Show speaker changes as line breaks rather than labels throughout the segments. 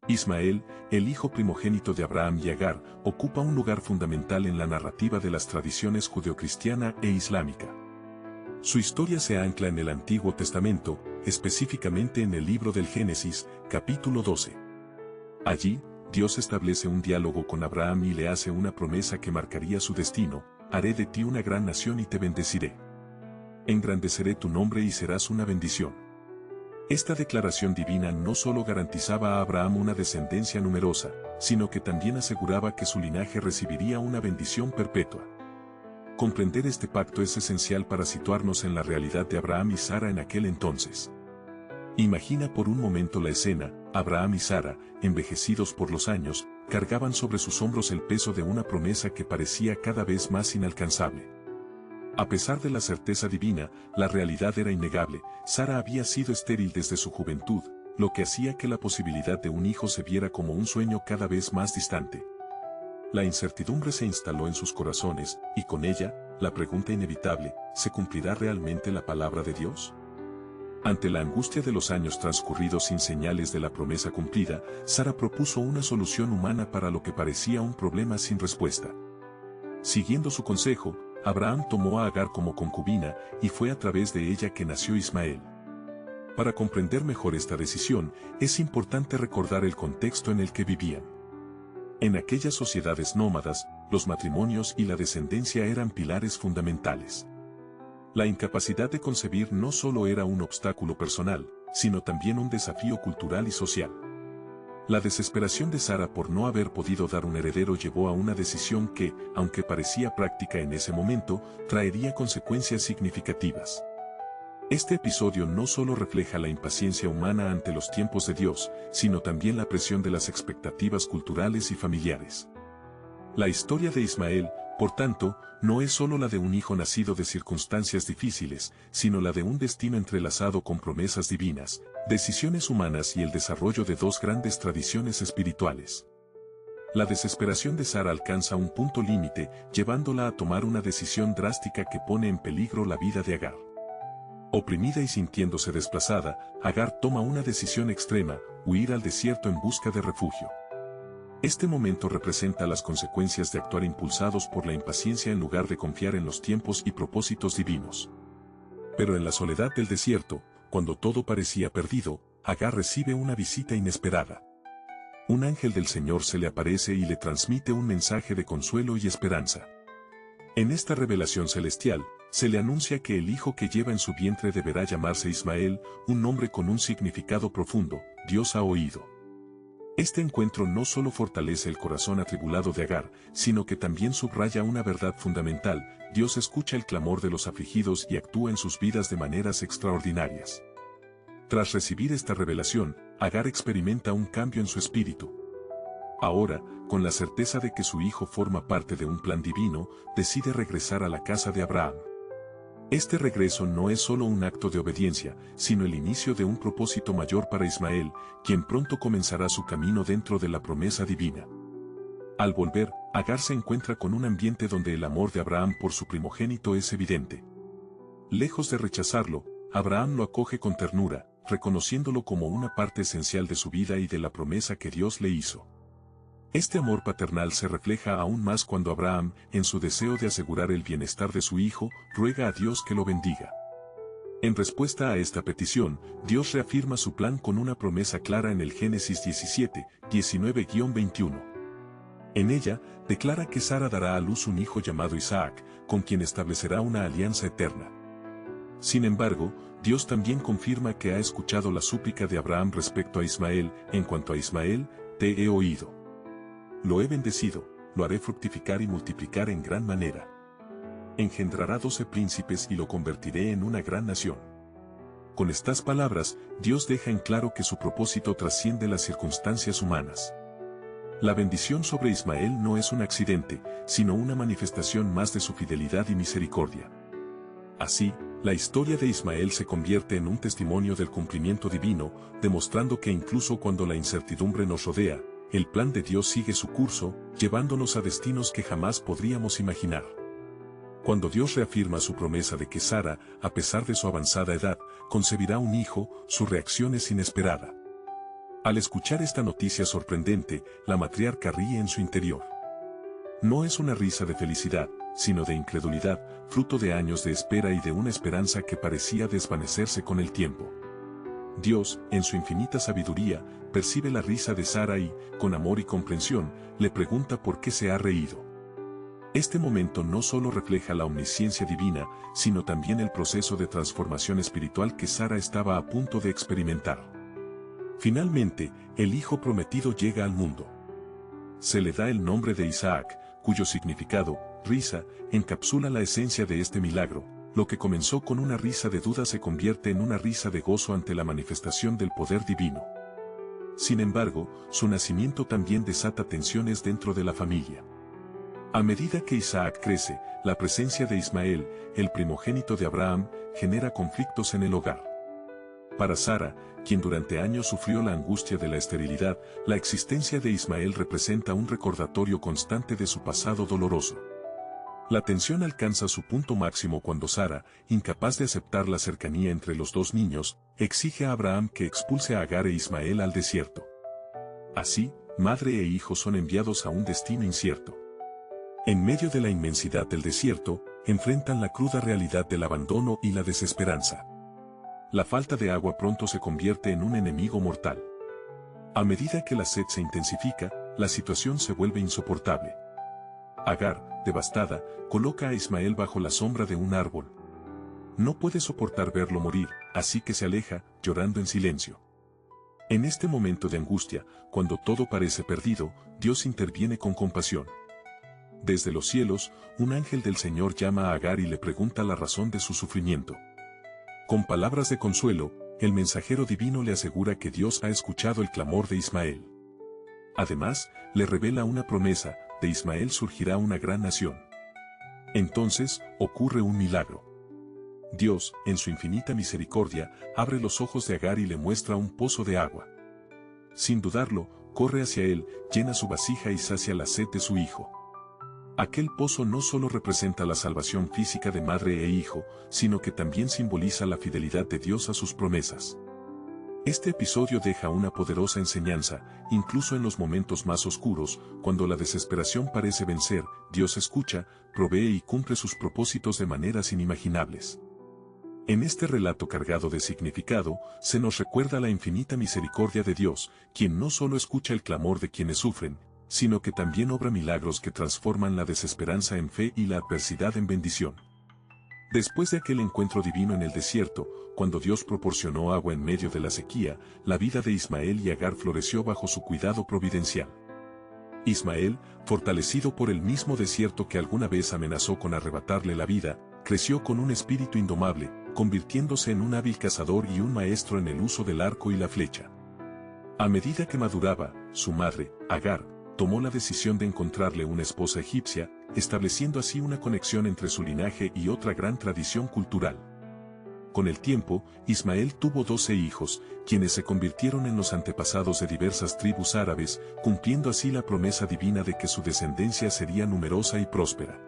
Ismael, el hijo primogénito de Abraham y Agar, ocupa un lugar fundamental en la narrativa de las tradiciones judeocristiana e islámica. Su historia se ancla en el Antiguo Testamento, específicamente en el libro del Génesis, capítulo 12. Allí, Dios establece un diálogo con Abraham y le hace una promesa que marcaría su destino: haré de ti una gran nación y te bendeciré. Engrandeceré tu nombre y serás una bendición. Esta declaración divina no solo garantizaba a Abraham una descendencia numerosa, sino que también aseguraba que su linaje recibiría una bendición perpetua. Comprender este pacto es esencial para situarnos en la realidad de Abraham y Sara en aquel entonces. Imagina por un momento la escena: Abraham y Sara, envejecidos por los años, cargaban sobre sus hombros el peso de una promesa que parecía cada vez más inalcanzable. A pesar de la certeza divina, la realidad era innegable: Sara había sido estéril desde su juventud, lo que hacía que la posibilidad de un hijo se viera como un sueño cada vez más distante. La incertidumbre se instaló en sus corazones, y con ella, la pregunta inevitable: ¿se cumplirá realmente la palabra de Dios? Ante la angustia de los años transcurridos sin señales de la promesa cumplida, Sara propuso una solución humana para lo que parecía un problema sin respuesta. Siguiendo su consejo, Abraham tomó a Agar como concubina, y fue a través de ella que nació Ismael. Para comprender mejor esta decisión, es importante recordar el contexto en el que vivían. En aquellas sociedades nómadas, los matrimonios y la descendencia eran pilares fundamentales. La incapacidad de concebir no solo era un obstáculo personal, sino también un desafío cultural y social. La desesperación de Sara por no haber podido dar un heredero llevó a una decisión que, aunque parecía práctica en ese momento, traería consecuencias significativas. Este episodio no solo refleja la impaciencia humana ante los tiempos de Dios, sino también la presión de las expectativas culturales y familiares. La historia de Ismael, por tanto, no es solo la de un hijo nacido de circunstancias difíciles, sino la de un destino entrelazado con promesas divinas, decisiones humanas y el desarrollo de dos grandes tradiciones espirituales. La desesperación de Sara alcanza un punto límite, llevándola a tomar una decisión drástica que pone en peligro la vida de Agar. Oprimida y sintiéndose desplazada, Agar toma una decisión extrema: huir al desierto en busca de refugio. Este momento representa las consecuencias de actuar impulsados por la impaciencia en lugar de confiar en los tiempos y propósitos divinos. Pero en la soledad del desierto, cuando todo parecía perdido, Agar recibe una visita inesperada. Un ángel del Señor se le aparece y le transmite un mensaje de consuelo y esperanza. En esta revelación celestial, se le anuncia que el hijo que lleva en su vientre deberá llamarse Ismael, un nombre con un significado profundo: Dios ha oído. Este encuentro no solo fortalece el corazón atribulado de Agar, sino que también subraya una verdad fundamental: Dios escucha el clamor de los afligidos y actúa en sus vidas de maneras extraordinarias. Tras recibir esta revelación, Agar experimenta un cambio en su espíritu. Ahora, con la certeza de que su hijo forma parte de un plan divino, decide regresar a la casa de Abraham. Este regreso no es solo un acto de obediencia, sino el inicio de un propósito mayor para Ismael, quien pronto comenzará su camino dentro de la promesa divina. Al volver, Agar se encuentra con un ambiente donde el amor de Abraham por su primogénito es evidente. Lejos de rechazarlo, Abraham lo acoge con ternura, reconociéndolo como una parte esencial de su vida y de la promesa que Dios le hizo. Este amor paternal se refleja aún más cuando Abraham, en su deseo de asegurar el bienestar de su hijo, ruega a Dios que lo bendiga. En respuesta a esta petición, Dios reafirma su plan con una promesa clara en el Génesis 17, 19-21. En ella, declara que Sara dará a luz un hijo llamado Isaac, con quien establecerá una alianza eterna. Sin embargo, Dios también confirma que ha escuchado la súplica de Abraham respecto a Ismael: en cuanto a Ismael, te he oído. Lo he bendecido, lo haré fructificar y multiplicar en gran manera. Engendrará 12 príncipes y lo convertiré en una gran nación. Con estas palabras, Dios deja en claro que su propósito trasciende las circunstancias humanas. La bendición sobre Ismael no es un accidente, sino una manifestación más de su fidelidad y misericordia. Así, la historia de Ismael se convierte en un testimonio del cumplimiento divino, demostrando que incluso cuando la incertidumbre nos rodea, el plan de Dios sigue su curso, llevándonos a destinos que jamás podríamos imaginar. Cuando Dios reafirma su promesa de que Sara, a pesar de su avanzada edad, concebirá un hijo, su reacción es inesperada. Al escuchar esta noticia sorprendente, la matriarca ríe en su interior. No es una risa de felicidad, sino de incredulidad, fruto de años de espera y de una esperanza que parecía desvanecerse con el tiempo. Dios, en su infinita sabiduría, percibe la risa de Sara y, con amor y comprensión, le pregunta por qué se ha reído. Este momento no solo refleja la omnisciencia divina, sino también el proceso de transformación espiritual que Sara estaba a punto de experimentar. Finalmente, el hijo prometido llega al mundo. Se le da el nombre de Isaac, cuyo significado, risa, encapsula la esencia de este milagro. Lo que comenzó con una risa de duda se convierte en una risa de gozo ante la manifestación del poder divino. Sin embargo, su nacimiento también desata tensiones dentro de la familia. A medida que Isaac crece, la presencia de Ismael, el primogénito de Abraham, genera conflictos en el hogar. Para Sara, quien durante años sufrió la angustia de la esterilidad, la existencia de Ismael representa un recordatorio constante de su pasado doloroso. La tensión alcanza su punto máximo cuando Sara, incapaz de aceptar la cercanía entre los dos niños, exige a Abraham que expulse a Agar e Ismael al desierto. Así, madre e hijo son enviados a un destino incierto. En medio de la inmensidad del desierto, enfrentan la cruda realidad del abandono y la desesperanza. La falta de agua pronto se convierte en un enemigo mortal. A medida que la sed se intensifica, la situación se vuelve insoportable. Agar, devastada, coloca a Ismael bajo la sombra de un árbol. No puede soportar verlo morir, así que se aleja, llorando en silencio. En este momento de angustia, cuando todo parece perdido, Dios interviene con compasión. Desde los cielos, un ángel del Señor llama a Agar y le pregunta la razón de su sufrimiento. Con palabras de consuelo, el mensajero divino le asegura que Dios ha escuchado el clamor de Ismael. Además, le revela una promesa: de Ismael surgirá una gran nación. Entonces, ocurre un milagro. Dios, en su infinita misericordia, abre los ojos de Agar y le muestra un pozo de agua. Sin dudarlo, corre hacia él, llena su vasija y sacia la sed de su hijo. Aquel pozo no solo representa la salvación física de madre e hijo, sino que también simboliza la fidelidad de Dios a sus promesas. Este episodio deja una poderosa enseñanza: incluso en los momentos más oscuros, cuando la desesperación parece vencer, Dios escucha, provee y cumple sus propósitos de maneras inimaginables. En este relato cargado de significado, se nos recuerda la infinita misericordia de Dios, quien no solo escucha el clamor de quienes sufren, sino que también obra milagros que transforman la desesperanza en fe y la adversidad en bendición. Después de aquel encuentro divino en el desierto, cuando Dios proporcionó agua en medio de la sequía, la vida de Ismael y Agar floreció bajo su cuidado providencial. Ismael, fortalecido por el mismo desierto que alguna vez amenazó con arrebatarle la vida, creció con un espíritu indomable, convirtiéndose en un hábil cazador y un maestro en el uso del arco y la flecha. A medida que maduraba, su madre, Agar, tomó la decisión de encontrarle una esposa egipcia, estableciendo así una conexión entre su linaje y otra gran tradición cultural. Con el tiempo, Ismael tuvo 12 hijos, quienes se convirtieron en los antepasados de diversas tribus árabes, cumpliendo así la promesa divina de que su descendencia sería numerosa y próspera.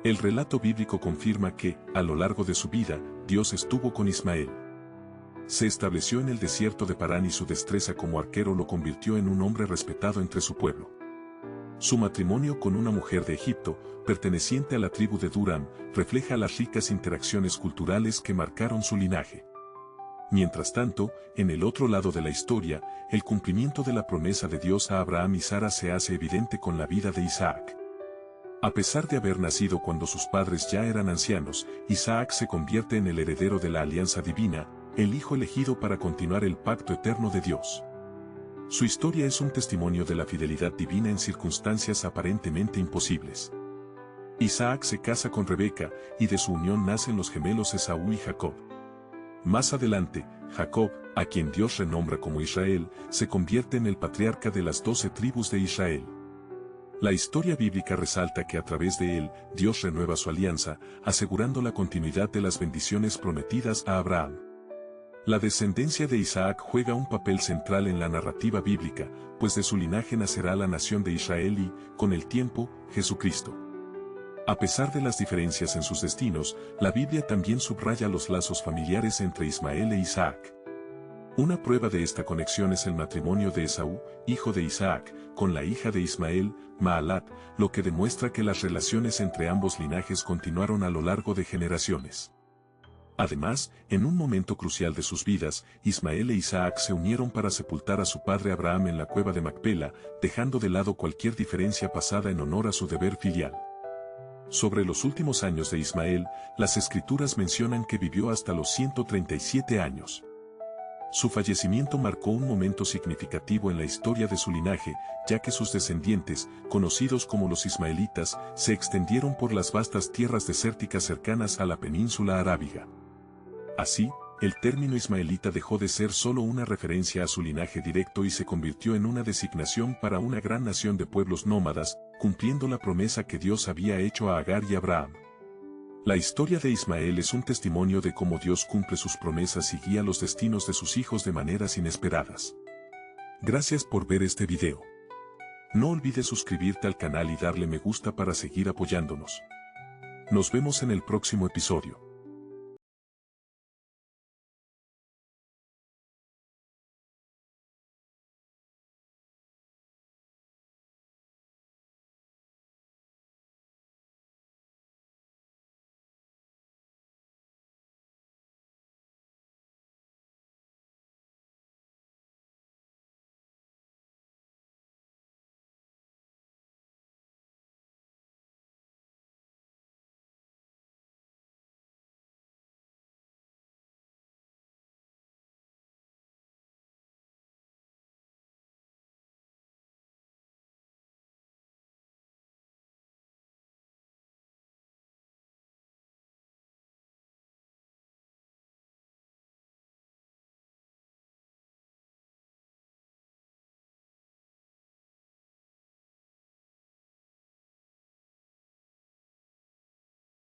El relato bíblico confirma que, a lo largo de su vida, Dios estuvo con Ismael. Se estableció en el desierto de Parán y su destreza como arquero lo convirtió en un hombre respetado entre su pueblo. Su matrimonio con una mujer de Egipto, perteneciente a la tribu de Duram, refleja las ricas interacciones culturales que marcaron su linaje. Mientras tanto, en el otro lado de la historia, el cumplimiento de la promesa de Dios a Abraham y Sara se hace evidente con la vida de Isaac. A pesar de haber nacido cuando sus padres ya eran ancianos, Isaac se convierte en el heredero de la alianza divina, el hijo elegido para continuar el pacto eterno de Dios. Su historia es un testimonio de la fidelidad divina en circunstancias aparentemente imposibles. Isaac se casa con Rebeca, y de su unión nacen los gemelos Esaú y Jacob. Más adelante, Jacob, a quien Dios renombra como Israel, se convierte en el patriarca de las 12 tribus de Israel. La historia bíblica resalta que a través de él, Dios renueva su alianza, asegurando la continuidad de las bendiciones prometidas a Abraham. La descendencia de Isaac juega un papel central en la narrativa bíblica, pues de su linaje nacerá la nación de Israel y, con el tiempo, Jesucristo. A pesar de las diferencias en sus destinos, la Biblia también subraya los lazos familiares entre Ismael e Isaac. Una prueba de esta conexión es el matrimonio de Esaú, hijo de Isaac, con la hija de Ismael, Maalat, lo que demuestra que las relaciones entre ambos linajes continuaron a lo largo de generaciones. Además, en un momento crucial de sus vidas, Ismael e Isaac se unieron para sepultar a su padre Abraham en la cueva de Macpela, dejando de lado cualquier diferencia pasada en honor a su deber filial. Sobre los últimos años de Ismael, las escrituras mencionan que vivió hasta los 137 años. Su fallecimiento marcó un momento significativo en la historia de su linaje, ya que sus descendientes, conocidos como los ismaelitas, se extendieron por las vastas tierras desérticas cercanas a la península arábiga. Así, el término ismaelita dejó de ser solo una referencia a su linaje directo y se convirtió en una designación para una gran nación de pueblos nómadas, cumpliendo la promesa que Dios había hecho a Agar y Abraham. La historia de Ismael es un testimonio de cómo Dios cumple sus promesas y guía los destinos de sus hijos de maneras inesperadas. Gracias por ver este video. No olvides suscribirte al canal y darle me gusta para seguir apoyándonos. Nos vemos en el próximo episodio.